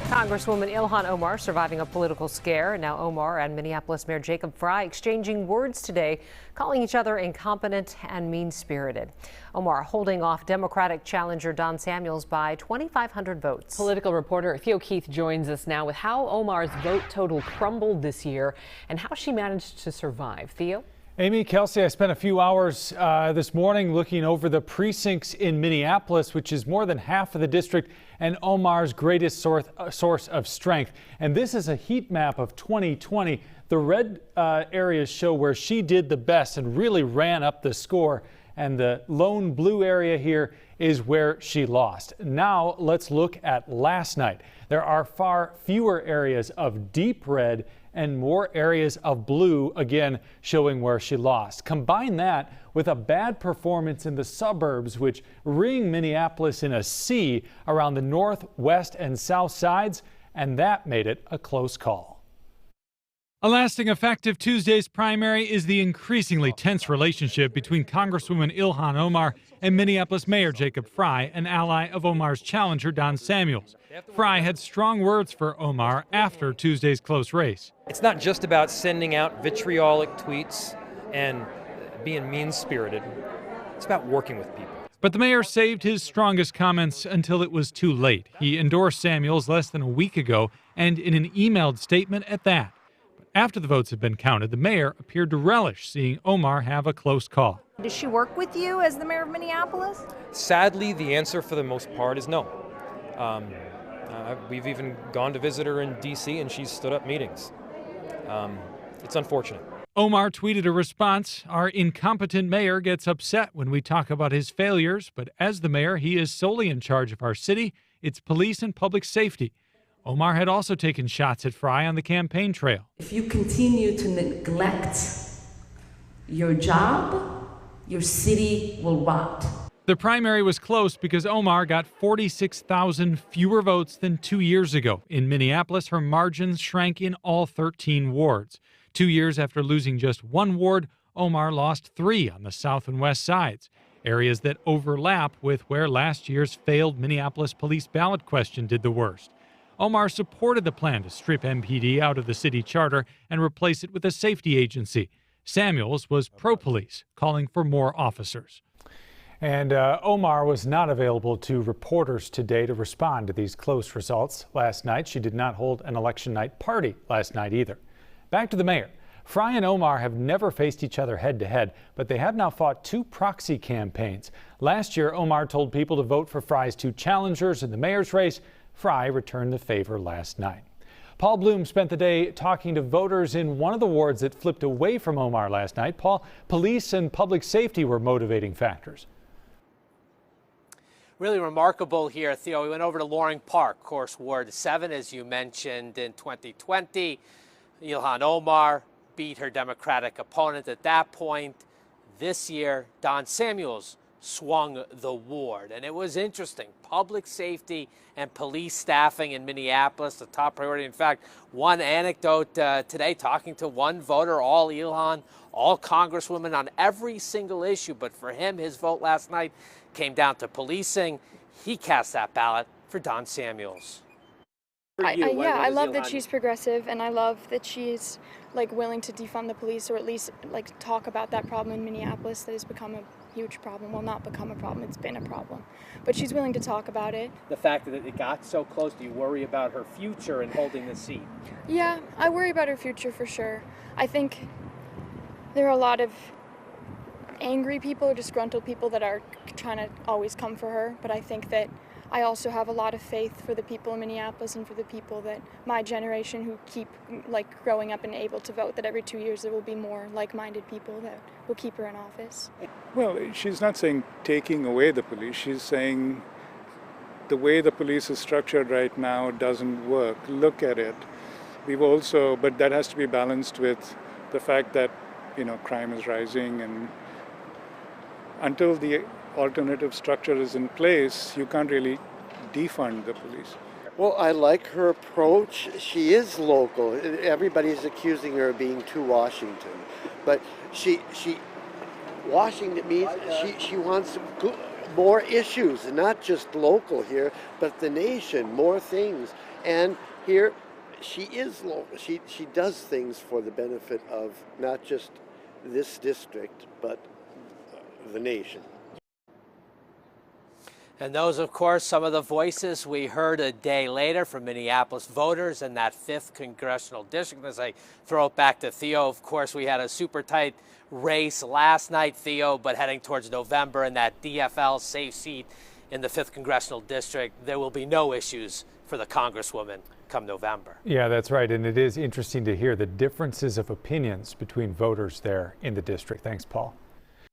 Congresswoman Ilhan Omar surviving a political scare. Now Omar and Minneapolis Mayor Jacob Frey exchanging words today, calling each other incompetent and mean-spirited. Omar holding off Democratic challenger Don Samuels by 2,500 votes. Political reporter Theo Keith joins us now with how Omar's vote total crumbled this year and how she managed to survive. Theo? Amy, Kelsey, I spent a few hours this morning looking over the precincts in Minneapolis, which is more than half of the district and Omar's greatest source of strength. And this is a heat map of 2020. The red areas show where she did the best and really ran up the score. And the lone blue area here is where she lost. Now let's look at last night. There are far fewer areas of deep red and more areas of blue, again, showing where she lost. Combine that with a bad performance in the suburbs, which ring Minneapolis in a C around the north, west, and south sides, and that made it a close call. A lasting effect of Tuesday's primary is the increasingly tense relationship between Congresswoman Ilhan Omar and Minneapolis Mayor Jacob Frey, an ally of Omar's challenger Don Samuels. Frey had strong words for Omar after Tuesday's close race. It's not just about sending out vitriolic tweets and being mean-spirited. It's about working with people. But the mayor saved his strongest comments until it was too late. He endorsed Samuels less than a week ago, and in an emailed statement at that. But after the votes had been counted, the mayor appeared to relish seeing Omar have a close call. Does she work with you as the mayor of Minneapolis? Sadly, the answer for the most part is no. We've even gone to visit her in D.C. and she's stood up meetings. It's unfortunate. Omar tweeted a response. Our incompetent mayor gets upset when we talk about his failures, but as the mayor, he is solely in charge of our city, its police and public safety. Omar had also taken shots at Frey on the campaign trail. If you continue to neglect your job, your city will rot. The primary was close because Omar got 46,000 fewer votes than 2 years ago. In Minneapolis, her margins shrank in all 13 wards. 2 years after losing just one ward, Omar lost 3 on the south and west sides, areas that overlap with where last year's failed Minneapolis police ballot question did the worst. Omar supported the plan to strip MPD out of the city charter and replace it with a safety agency. Samuels was pro-police, calling for more officers. And Omar was not available to reporters today to respond to these close results last night. She did not hold an election night party last night either. Back to the mayor. Frey and Omar have never faced each other head-to-head, but they have now fought 2 proxy campaigns. Last year, Omar told people to vote for Frey's 2 challengers in the mayor's race. Frey returned the favor last night. Paul Bloom spent the day talking to voters in one of the wards that flipped away from Omar last night. Paul, police and public safety were motivating factors. Really remarkable here, Theo. We went over to Loring Park, of course, Ward 7, as you mentioned, in 2020. Ilhan Omar beat her Democratic opponent at that point. This year, Don Samuels swung the ward. And it was interesting. Public safety and police staffing in Minneapolis, the top priority. In fact, one anecdote today, talking to one voter, all Ilhan, all congresswomen on every single issue. But for him, his vote last night came down to policing. He cast that ballot for Don Samuels. I love that she's progressive, and I love that she's willing to defund the police, or at least talk about that problem in Minneapolis that has become a huge problem. Well, not become a problem, it's been a problem. But she's willing to talk about it. The fact that it got so close, do you worry about her future in holding the seat? Yeah, I worry about her future for sure. I think there are a lot of angry people or disgruntled people that are trying to always come for her, but I think that I also have a lot of faith for the people in Minneapolis and for the people that my generation who keep growing up and able to vote, that every 2 years there will be more like-minded people that will keep her in office. Well, she's not saying taking away the police. She's saying the way the police is structured right now doesn't work. Look at it. But that has to be balanced with the fact that, crime is rising, and until the alternative structure is in place, you can't really defund the police. Well, I like her approach. She is local. Everybody's accusing her of being too Washington, but Washington means she wants more issues, and not just local here, but the nation, more things. And here, she is local. She does things for the benefit of not just this district, but the nation. And those, of course, some of the voices we heard a day later from Minneapolis voters in that 5th congressional district. As I throw it back to Theo, of course, we had a super tight race last night, Theo, but heading towards November in that DFL safe seat in the 5th congressional district, there will be no issues for the Congresswoman come November. Yeah, that's right. And it is interesting to hear the differences of opinions between voters there in the district. Thanks, Paul.